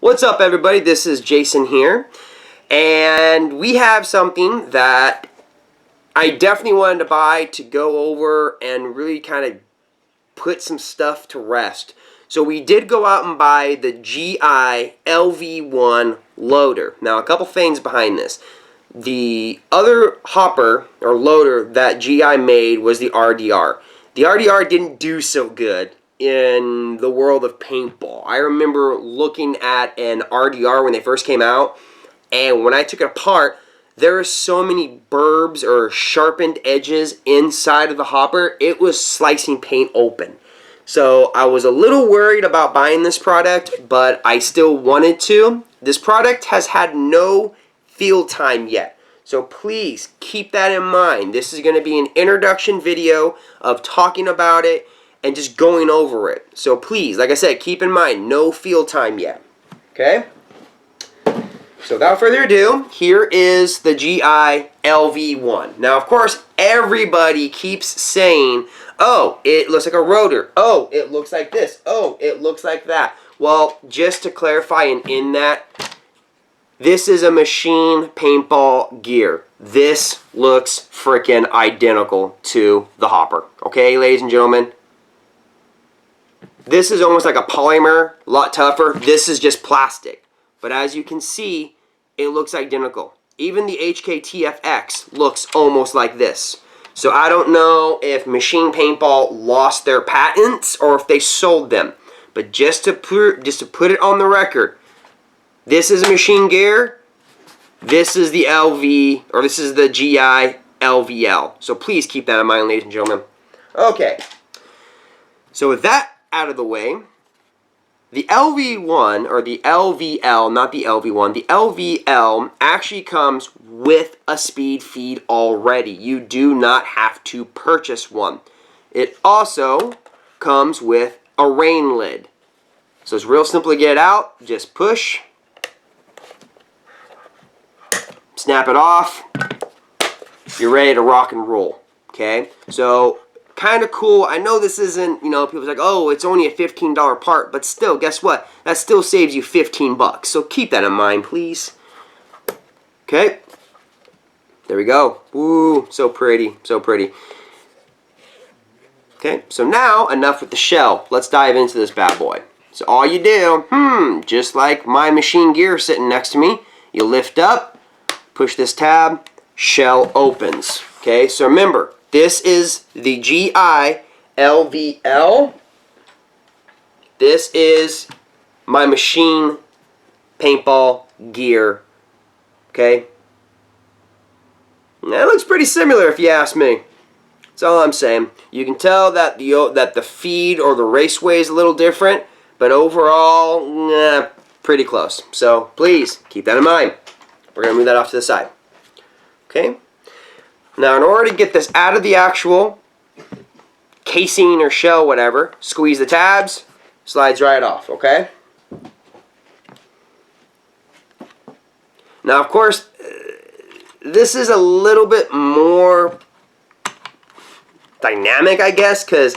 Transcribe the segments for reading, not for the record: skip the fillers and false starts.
What's up, everybody? This is Jason here, and we have something that I definitely wanted to buy to go over and really kind of put some stuff to rest. So we did go out and buy the GI LV1 loader. Now, a couple things behind this. The other hopper or loader that GI made was the RDR. The RDR didn't do so good in the world of paintball. I remember looking at an RDR when they first came out, and when I took it apart, there are so many burbs or sharpened edges inside of the hopper, it was slicing paint open. So I was a little worried about buying this product, but I still wanted to. This product has had no field time yet. So please keep that in mind. This is going to be an introduction video of talking about it and just going over it. So please, like I said, keep in mind, no field time yet. Okay? So without further ado, here is the GI LV1. Now, of course, everybody keeps saying, oh, it looks like a rotor. Oh, it looks like this. Oh, it looks like that. Well, just to clarify and in that, this is a machine paintball gear. This looks freaking identical to the hopper. Okay, ladies and gentlemen? This is almost like a polymer, a lot tougher. This is just plastic. But as you can see, it looks identical. Even the HKTFX looks almost like this. So I don't know if Machine Paintball lost their patents or if they sold them. But just to put it on the record, this is a machine gear. This is the LV, or this is the GI LVL. So please keep that in mind, ladies and gentlemen. Okay. So with that out of the way, the LV1, or the LVL, not the LV1, the LVL actually comes with a speed feed already. You do not have to purchase one. It also comes with a rain lid. So it's real simple to get it out. Just push, snap it off, you're ready to rock and roll. Okay? So kind of cool. I know this isn't, people's like, oh, it's only a $15 part, but still, guess what? That still saves you 15 bucks. So keep that in mind, please. Okay. There we go. Ooh, so pretty, so pretty. Okay, so now enough with the shell. Let's dive into this bad boy. So all you do, just like my machine gear sitting next to me, you lift up, push this tab, shell opens. Okay, so remember, this is the GI LVL. This is my machine paintball gear. Okay? That looks pretty similar if you ask me. That's all I'm saying. You can tell that the feed or the raceway is a little different, but overall, pretty close. So please keep that in mind. We're going to move that off to the side. Okay? Now, in order to get this out of the actual casing or shell, whatever, squeeze the tabs, slides right off, okay? Now, of course, this is a little bit more dynamic, I guess, because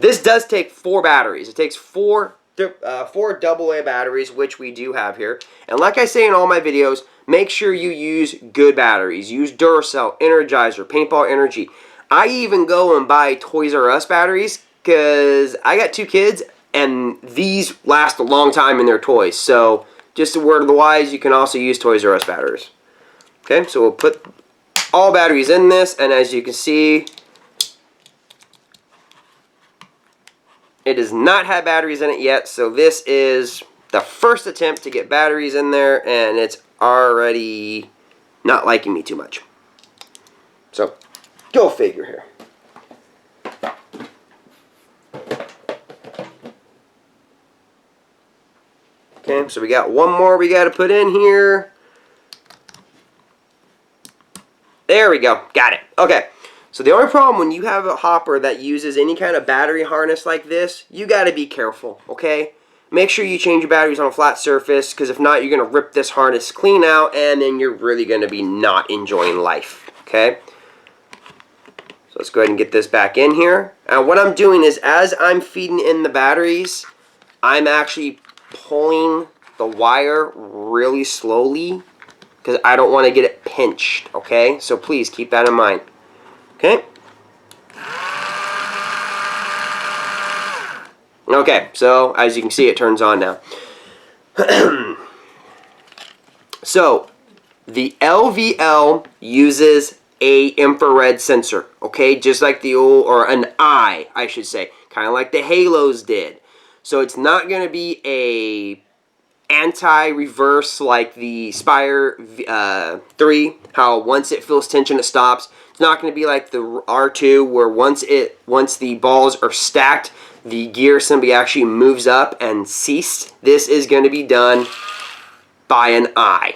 this does take 4 batteries. It takes four AA batteries, which we do have here. And like I say in all my videos, make sure you use good batteries. Use Duracell, Energizer, Paintball Energy. I even go and buy Toys R Us batteries because I got 2 kids and these last a long time in their toys. So just a word of the wise, you can also use Toys R Us batteries. Okay, so we'll put all batteries in this, and as you can see, it does not have batteries in it yet, so this is the first attempt to get batteries in there, and it's already not liking me too much. So, go figure here. Okay, so we got one more we got to put in here. There we go. Got it. Okay. So the only problem when you have a hopper that uses any kind of battery harness like this, you got to be careful, okay? Make sure you change your batteries on a flat surface, because if not, you're going to rip this harness clean out, and then you're really going to be not enjoying life, okay? So let's go ahead and get this back in here. And what I'm doing is, as I'm feeding in the batteries, I'm actually pulling the wire really slowly because I don't want to get it pinched, okay? So please keep that in mind, okay? Okay, so as you can see, it turns on now. So, the LVL uses a infrared sensor, okay? Just like the old, or an eye, I should say. Kind of like the Halos did. So it's not going to be a anti-reverse like the Spire 3, how once it feels tension it stops. It's not going to be like the R2 where once the balls are stacked, the gear assembly actually moves up and ceased. This is going to be done by an eye.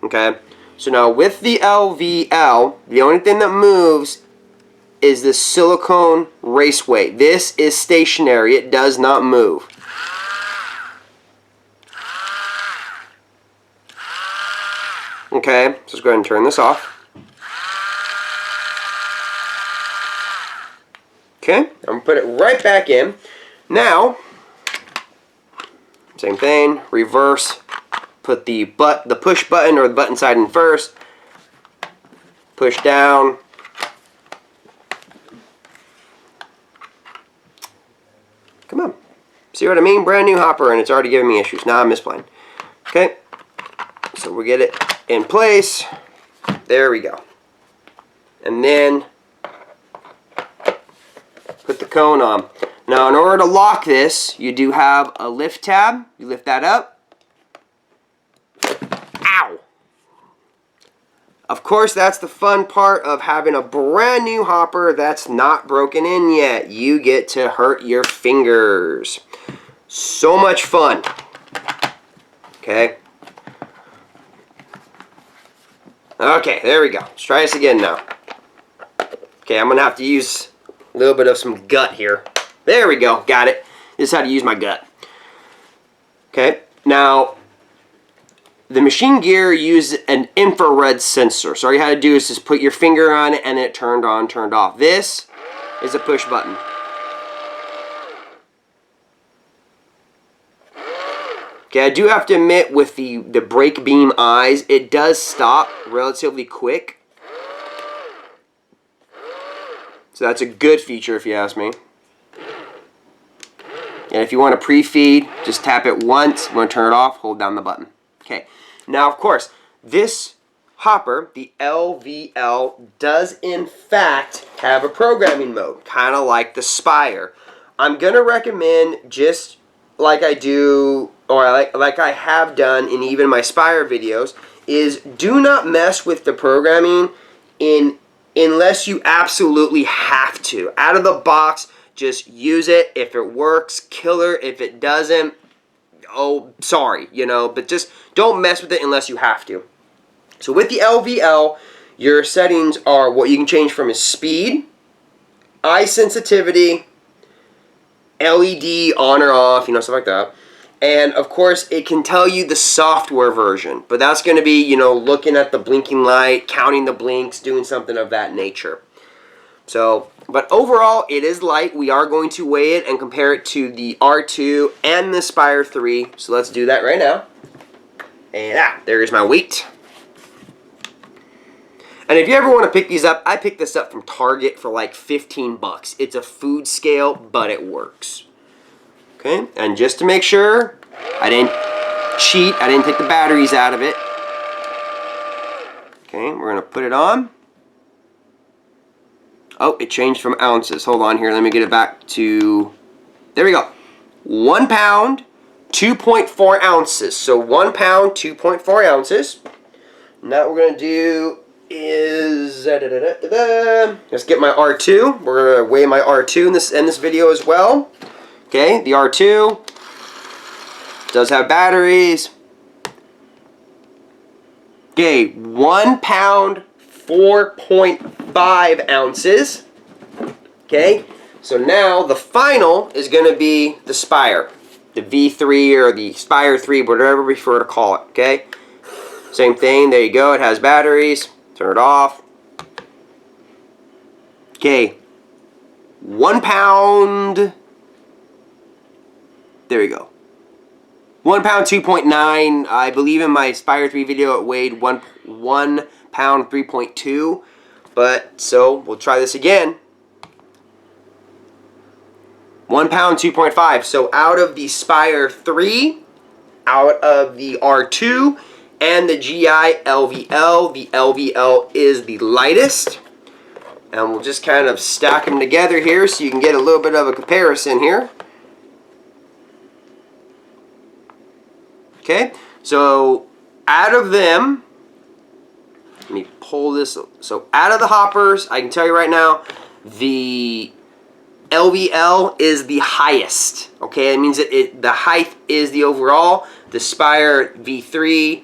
Okay, so now with the LVL, the only thing that moves is the silicone raceway. This is stationary. It does not move. Okay, so let's go ahead and turn this off. Okay, I'm going to put it right back in. Now, same thing, reverse. Put the push button or the button side in first. Push down. Come on. See what I mean? Brand new hopper and it's already giving me issues. Now I'm misplaying. Okay. So we get it in place. There we go. And then put the cone on. Now in order to lock this, you do have a lift tab. You lift that up. Ow! Of course, that's the fun part of having a brand new hopper that's not broken in yet. You get to hurt your fingers. So much fun. Okay. Okay, there we go. Let's try this again now. Okay, I'm going to have to use a little bit of some gut here. There we go. Got it. This is how to use my gut. Okay, now the machine gear uses an infrared sensor. So all you had to do is just put your finger on it and it turned on, turned off. This is a push button. Okay, I do have to admit with the brake beam eyes, it does stop relatively quick. So that's a good feature if you ask me. And if you want to pre-feed, just tap it once. You want to turn it off, hold down the button. Okay, now of course, this hopper, the LVL, does in fact have a programming mode, kind of like the Spire. I'm going to recommend, just like I do, or like I have done in even my Spire videos, is do not mess with the programming unless you absolutely have to. Out of the box, just use it. If it works, killer. If it doesn't, oh, sorry, you know, but just don't mess with it unless you have to. So with the LVL, your settings are what you can change from is speed, eye sensitivity, LED on or off, you know, stuff like that. And of course, it can tell you the software version, but that's going to be, you know, looking at the blinking light, counting the blinks, doing something of that nature. So, but overall, it is light. We are going to weigh it and compare it to the R2 and the Spire 3. So let's do that right now. And there's my weight. And if you ever want to pick these up, I picked this up from Target for like 15 bucks. It's a food scale, but it works. Okay, and just to make sure I didn't cheat, I didn't take the batteries out of it. Okay, we're going to put it on. Oh, it changed from ounces. Hold on here. Let me get it back to... There we go. 1 pound, 2.4 ounces. So 1 pound, 2.4 ounces. Now what we're going to do is... Let's get my R2. We're going to weigh my R2 in this video as well. Okay, the R2 does have batteries. Okay, 1 pound, 4.5 ounces. Okay, so now the final is going to be the Spire, the V3 or the Spire 3, whatever we prefer to call it. Okay, same thing. There you go. It has batteries. Turn it off. Okay, 1 pound, 1 pound 2.9. I believe in my Spire 3 video it weighed 1 pound 3.2. But so we'll try this again. 1 pound 2.5. So out of the Spire 3, out of the R2, and the GI LVL, the LVL is the lightest. And we'll just kind of stack them together here so you can get a little bit of a comparison here. Okay, so out of them, let me pull this. So out of the hoppers, I can tell you right now, the LVL is the highest. Okay, it means that the height is the overall. The Spire V3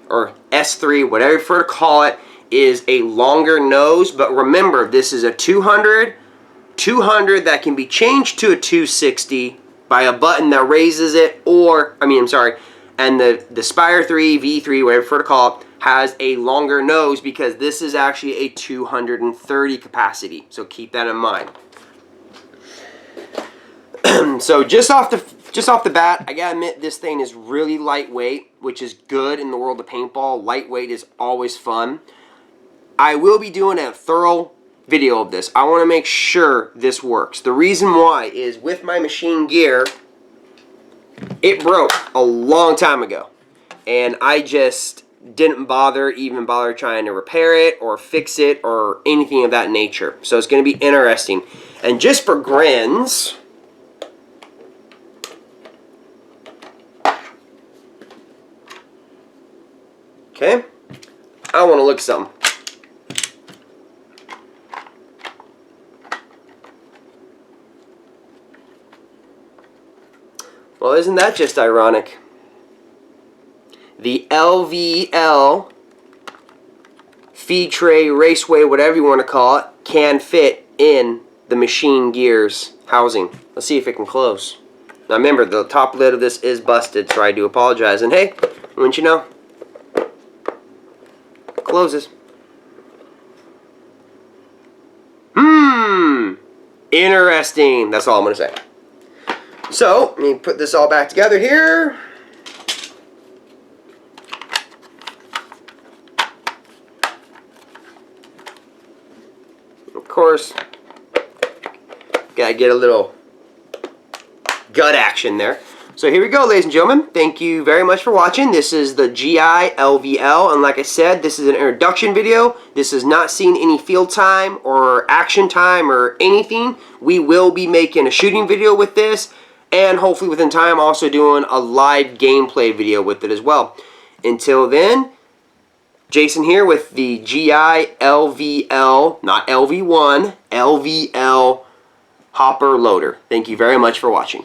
or S3, whatever you prefer to call it, is a longer nose. But remember, this is a 200 that can be changed to a 260 by a button that raises it, or and the Spire 3, V3, whatever you prefer to call it, has a longer nose because this is actually a 230 capacity. So keep that in mind. So just off the bat, I gotta admit this thing is really lightweight, which is good in the world of paintball. Lightweight is always fun. I will be doing a thorough video of this. I want to make sure this works. The reason why is with my machine gear, it broke a long time ago, and I just didn't even bother trying to repair it or fix it or anything of that nature. So it's going to be interesting. And just for grins, okay, I want to look at something. Well, isn't that just ironic? The LVL feed tray, raceway, whatever you want to call it, can fit in the machine gears housing. Let's see if it can close. Now remember, the top lid of this is busted, so I do apologize. And hey, wouldn't you know, it closes. Interesting. That's all I'm going to say. So, let me put this all back together here. Of course, gotta get a little gut action there. So here we go, ladies and gentlemen. Thank you very much for watching. This is the GI LVL, and like I said, this is an introduction video. This has not seen any field time or action time or anything. We will be making a shooting video with this, and hopefully within time also doing a live gameplay video with it as well. Until then, Jason here with the GI LVL, not LV1, LVL Hopper loader. Thank you very much for watching.